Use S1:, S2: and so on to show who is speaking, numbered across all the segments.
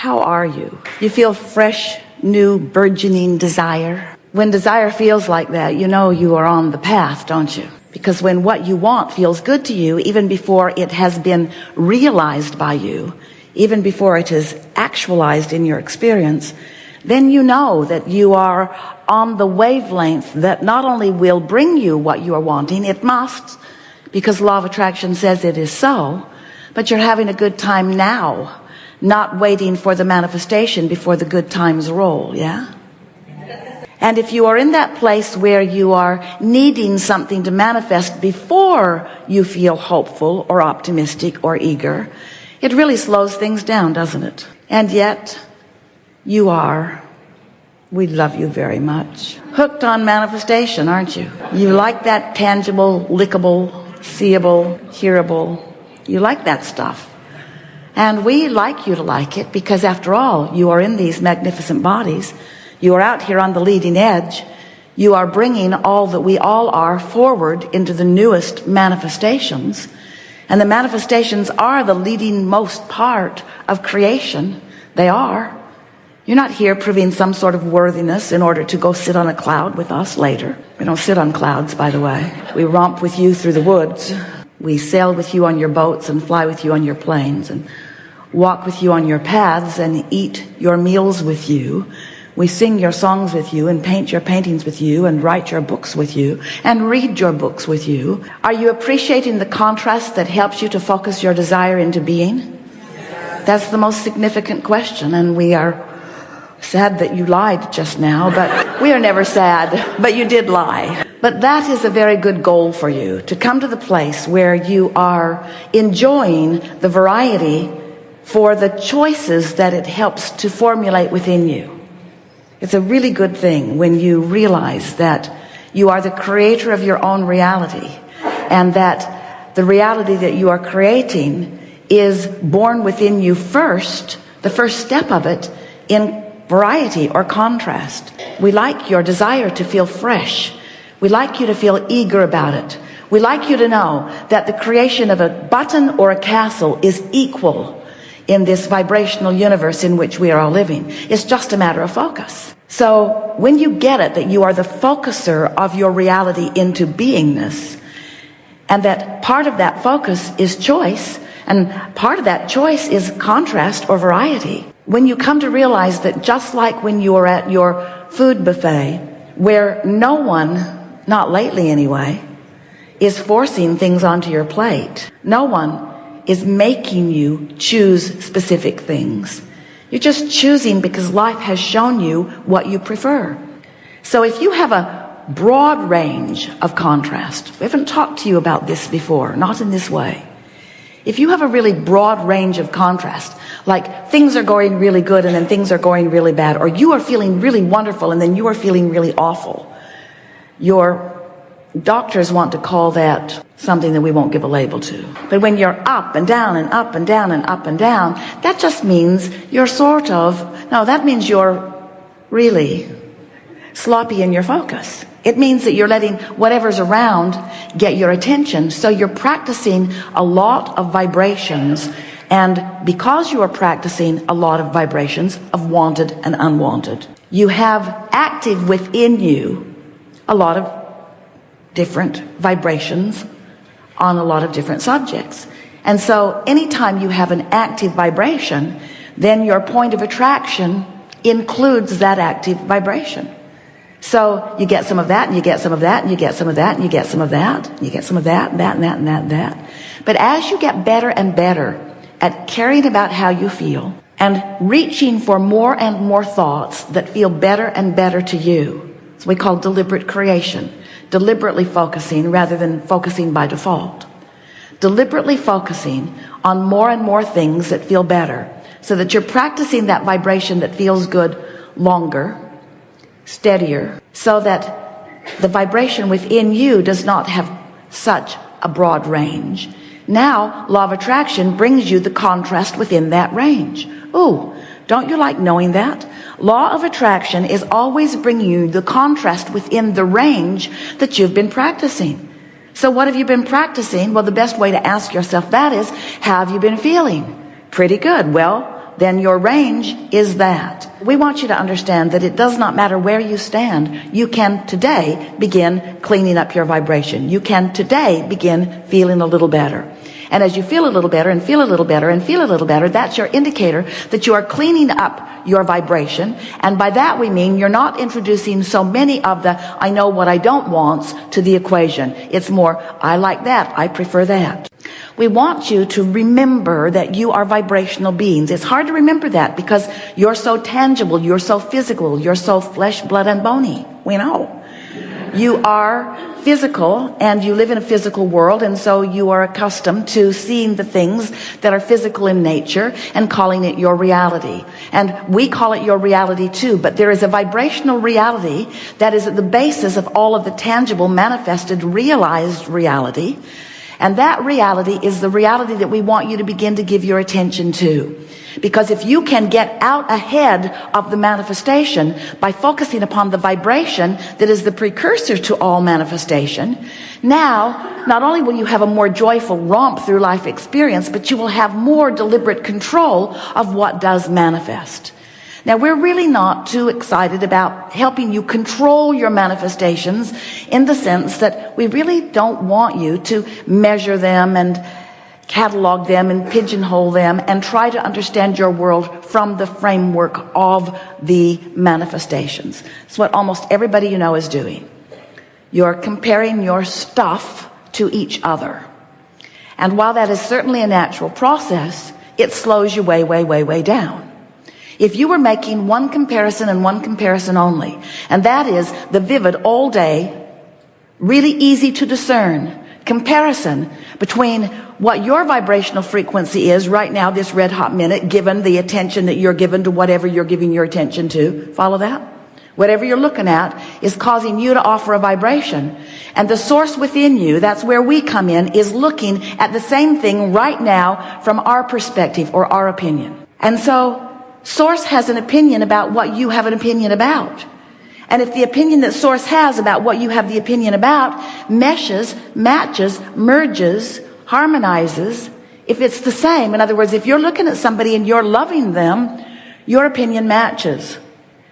S1: How are you? You feel fresh, new, burgeoning desire? When desire feels like that, you know you are on the path, don't you? Because when what you want feels good to you, even before it has been realized by you, even before it is actualized in your experience, then you know that you are on the wavelength that not only will bring you what you are wanting, it must, because law of attraction says it is so, but you're having a good time now, not waiting for the manifestation before the good times roll, yeah? And if you are in that place where you are needing something to manifest before you feel hopeful or optimistic or eager, it really slows things down, doesn't it? And yet, you are, we love you very much, hooked on manifestation, aren't you? You like that tangible, lickable, seeable, hearable. You like that stuff. And we like you to like it because, after all, you are in these magnificent bodies. You are out here on the leading edge. You are bringing all that we all are forward into the newest manifestations. And the manifestations are the leading most part of creation. They are. You're not here proving some sort of worthiness in order to go sit on a cloud with us later. We don't sit on clouds, by the way. We romp with you through the woods. We sail with you on your boats and fly with you on your planes and walk with you on your paths and eat your meals with you. We sing your songs with you and paint your paintings with you and write your books with you and read your books with you. Are you appreciating the contrast that helps you to focus your desire into being? That's the most significant question, and we are sad that you lied just now, but we are never sad, but you did lie. But that is a very good goal for you, to come to the place where you are enjoying the variety for the choices that it helps to formulate within you. It's a really good thing when you realize that you are the creator of your own reality, and that the reality that you are creating is born within you first, the first step of it, in variety or contrast. We like your desire to feel fresh. We like you to feel eager about it. We like you to know that the creation of a button or a castle is equal in this vibrational universe in which we are all living. It's just a matter of focus. So when you get it, that you are the focuser of your reality into beingness, and that part of that focus is choice, and part of that choice is contrast or variety. When you come to realize that, just like when you are at your food buffet, where no one, not lately anyway, is forcing things onto your plate, no one is making you choose specific things. You're just choosing because life has shown you what you prefer. So if you have a broad range of contrast, we haven't talked to you about this before, not in this way. If you have a really broad range of contrast, like things are going really good and then things are going really bad, or you are feeling really wonderful and then you are feeling really awful, your doctors want to call that something that we won't give a label to. But when you're up and down and up and down and up and down, that just means you're that means you're really sloppy in your focus. It means that you're letting whatever's around get your attention. So you're practicing a lot of vibrations. And because you are practicing a lot of vibrations of wanted and unwanted, you have active within you a lot of different vibrations on a lot of different subjects. And so anytime you have an active vibration, then your point of attraction includes that active vibration. So you get some of that, and you get some of that, and you get some of that, and you get some of that, and you get some of that, and that, and that, and that, and that. But as you get better and better at caring about how you feel and reaching for more and more thoughts that feel better and better to you, so we call deliberate creation. Deliberately focusing rather than focusing by default. Deliberately focusing on more and more things that feel better, so that you're practicing that vibration that feels good longer, steadier, so that the vibration within you does not have such a broad range. Now, law of attraction brings you the contrast within that range. Ooh, don't you like knowing that? Law of attraction is always bringing you the contrast within the range that you've been practicing. So what have you been practicing? Well, the best way to ask yourself that is, how have you been feeling? Pretty good. Well, then your range is that. We want you to understand that it does not matter where you stand. You can today begin cleaning up your vibration. You can today begin feeling a little better. And as you feel a little better and feel a little better and feel a little better, that's your indicator that you are cleaning up your vibration. And by that we mean you're not introducing so many of the I know what I don't wants to the equation. It's more, I like that, I prefer that. We want you to remember that you are vibrational beings. It's hard to remember that because you're so tangible, you're so physical, you're so flesh, blood, and bony. We know. You are physical and you live in a physical world, and so you are accustomed to seeing the things that are physical in nature and calling it your reality. And we call it your reality too, but there is a vibrational reality that is at the basis of all of the tangible, manifested, realized reality. And that reality is the reality that we want you to begin to give your attention to. Because if you can get out ahead of the manifestation by focusing upon the vibration that is the precursor to all manifestation, now not only will you have a more joyful romp through life experience, but you will have more deliberate control of what does manifest. Now, we're really not too excited about helping you control your manifestations in the sense that we really don't want you to measure them and catalog them and pigeonhole them and try to understand your world from the framework of the manifestations. It's what almost everybody you know is doing. You're comparing your stuff to each other. And while that is certainly a natural process, it slows you way, way, way, way down. If you were making one comparison and one comparison only, and that is the vivid all day, really easy to discern comparison between what your vibrational frequency is right now, this red hot minute, given the attention that you're given to whatever you're giving your attention to. Follow that? Whatever you're looking at is causing you to offer a vibration. And the source within you, that's where we come in, is looking at the same thing right now from our perspective or our opinion. And so Source has an opinion about what you have an opinion about. And if the opinion that Source has about what you have the opinion about meshes, matches, merges, harmonizes, if it's the same, in other words, if you're looking at somebody and you're loving them, your opinion matches.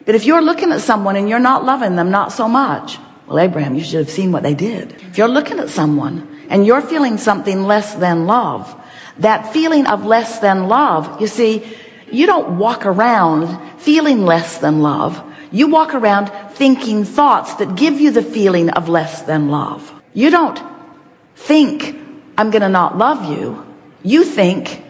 S1: But if you're looking at someone and you're not loving them, not so much, well, Abraham, you should have seen what they did. If you're looking at someone and you're feeling something less than love, that feeling of less than love, you see, you don't walk around feeling less than love. You walk around thinking thoughts that give you the feeling of less than love. You don't think, I'm going to not love you. You think,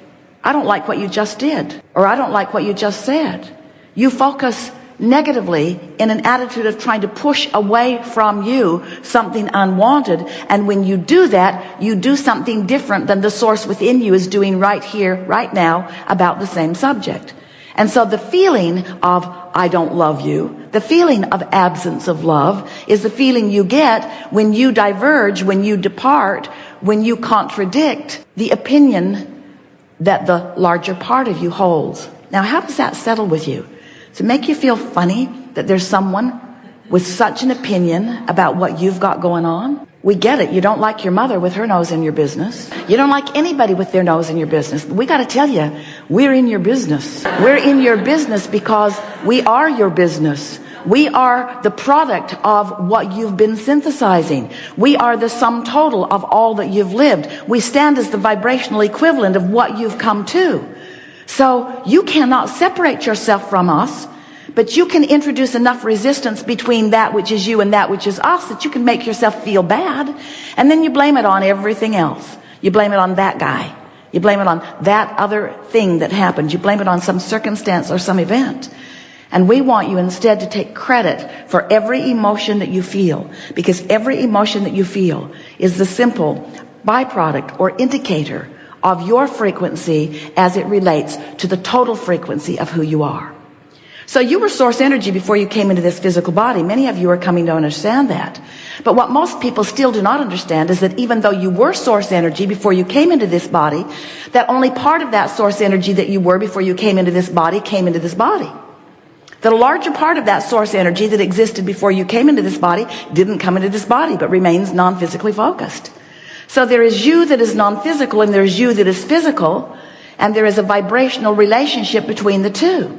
S1: I don't like what you just did, or I don't like what you just said. You focus negatively in an attitude of trying to push away from you something unwanted. And when you do that, you do something different than the source within you is doing right here, right now, about the same subject. And so the feeling of I don't love you, the feeling of absence of love, is the feeling you get when you diverge, when you depart, when you contradict the opinion that the larger part of you holds. Now, how does that settle with you? Does it make you feel funny that there's someone with such an opinion about what you've got going on? We get it. You don't like your mother with her nose in your business. You don't like anybody with their nose in your business. We got to tell you, we're in your business. We're in your business because we are your business. We are the product of what you've been synthesizing. We are the sum total of all that you've lived. We stand as the vibrational equivalent of what you've come to. So you cannot separate yourself from us, but you can introduce enough resistance between that which is you and that which is us that you can make yourself feel bad. And then you blame it on everything else. You blame it on that guy. You blame it on that other thing that happened. You blame it on some circumstance or some event. And we want you instead to take credit for every emotion that you feel, because every emotion that you feel is the simple byproduct or indicator of your frequency as it relates to the total frequency of who you are. So you were source energy before you came into this physical body. Many of you are coming to understand that. But what most people still do not understand is that even though you were source energy before you came into this body, that only part of that source energy that you were before you came into this body came into this body. That a larger part of that source energy that existed before you came into this body didn't come into this body, but remains non-physically focused. So there is you that is non-physical and there is you that is physical. and there is a vibrational relationship between the two.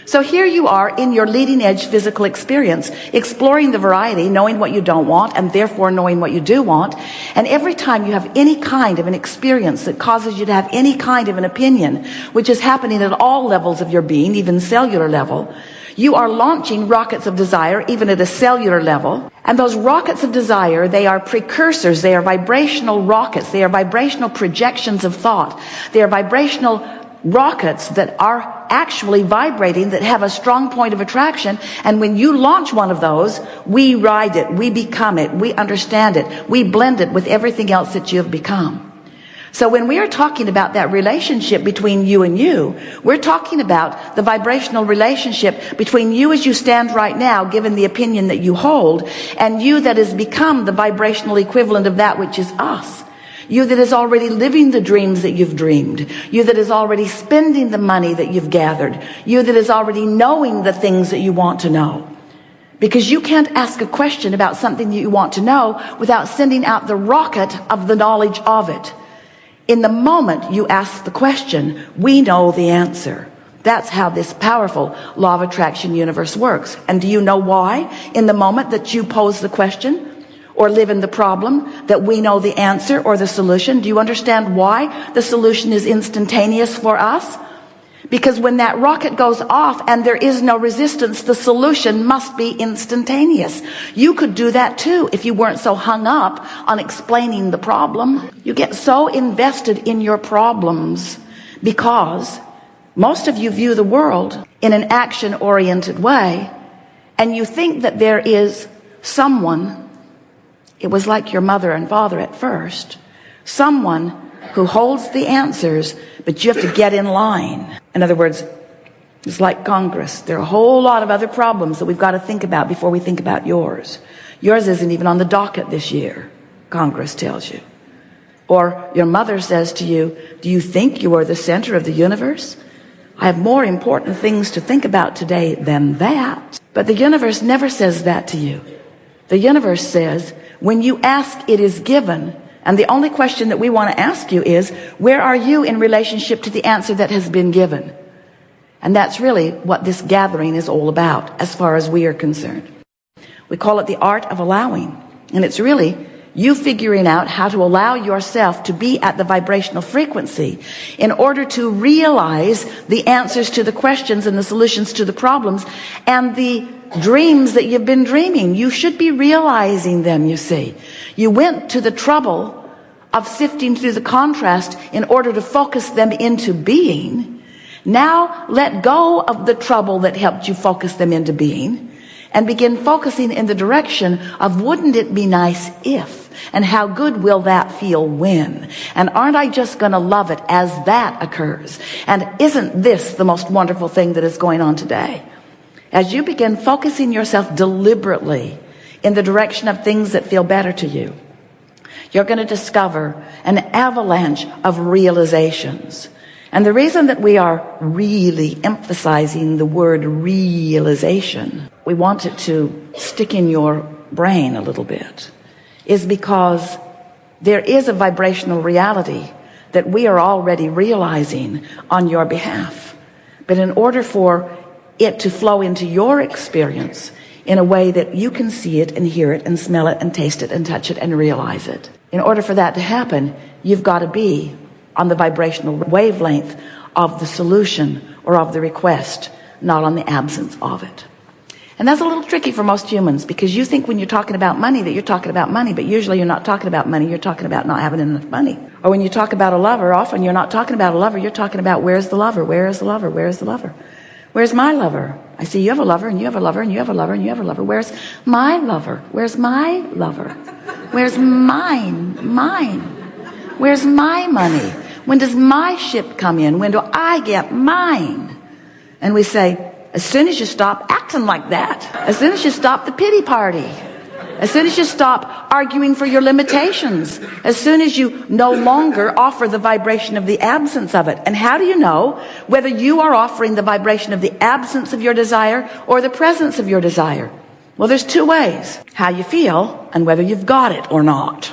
S1: So here you are in your leading edge physical experience, exploring the variety, knowing what you don't want, and therefore knowing what you do want. And every time you have any kind of an experience that causes you to have any kind of an opinion, which is happening at all levels of your being, even cellular level, you are launching rockets of desire, even at a cellular level. And those rockets of desire, they are precursors. They are vibrational rockets. They are vibrational projections of thought. They are vibrational rockets that are actually vibrating, that have a strong point of attraction. And when you launch one of those, we ride it, we become it, we understand it, we blend it with everything else that you have become. So when we are talking about that relationship between you and you, we're talking about the vibrational relationship between you as you stand right now, given the opinion that you hold, and you that has become the vibrational equivalent of that which is us. You that is already living the dreams that you've dreamed. You that is already spending the money that you've gathered. You that is already knowing the things that you want to know. Because you can't ask a question about something that you want to know without sending out the rocket of the knowledge of it. In the moment you ask the question, we know the answer. That's how this powerful law of attraction universe works. And do you know why? In the moment that you pose the question or live in the problem, that we know the answer or the solution. Do you understand why the solution is instantaneous for us? Because when that rocket goes off and there is no resistance, the solution must be instantaneous. You could do that too if you weren't so hung up on explaining the problem. You get so invested in your problems because most of you view the world in an action-oriented way, and you think that there is someone, it was like your mother and father at first, someone who holds the answers, but you have to get in line. In other words, it's like Congress. There are a whole lot of other problems that we've got to think about before we think about yours. Yours isn't even on the docket this year, Congress tells you. Or your mother says to you, do you think you are the center of the universe? I have more important things to think about today than that. But the universe never says that to you. The universe says, when you ask, it is given. And the only question that we want to ask you is, where are you in relationship to the answer that has been given? And that's really what this gathering is all about, as far as we are concerned. We call it the art of allowing. And it's really you figuring out how to allow yourself to be at the vibrational frequency in order to realize the answers to the questions and the solutions to the problems and the dreams that you've been dreaming. You should be realizing them, you see. You went to the trouble of sifting through the contrast in order to focus them into being. Now let go of the trouble that helped you focus them into being and begin focusing in the direction of, wouldn't it be nice if? And how good will that feel when? And aren't I just going to love it as that occurs? And isn't this the most wonderful thing that is going on today? As you begin focusing yourself deliberately in the direction of things that feel better to you, you're going to discover an avalanche of realizations. And the reason that we are really emphasizing the word realization, we want it to stick in your brain a little bit, is because there is a vibrational reality that we are already realizing on your behalf. But in order for it to flow into your experience in a way that you can see it and hear it and smell it and taste it and touch it and realize it, in order for that to happen, you've got to be on the vibrational wavelength of the solution or of the request, not on the absence of it. And that's a little tricky for most humans, because you think when you're talking about money that you're talking about money, but usually you're not talking about money, you're talking about not having enough money. Or when you talk about a lover, often you're not talking about a lover, you're talking about, where's the lover, where is the lover, where is the lover? Where's my lover? I see you have a lover, and you have a lover, and you have a lover, and you have a lover. Where's my lover? Where's my lover? Where's mine? Where's my money? When does my ship come in? When do I get mine? And we say, as soon as you stop acting like that, as soon as you stop the pity party, as soon as you stop arguing for your limitations, as soon as you no longer offer the vibration of the absence of it. And how do you know whether you are offering the vibration of the absence of your desire or the presence of your desire? Well, there's two ways: how you feel and whether you've got it or not.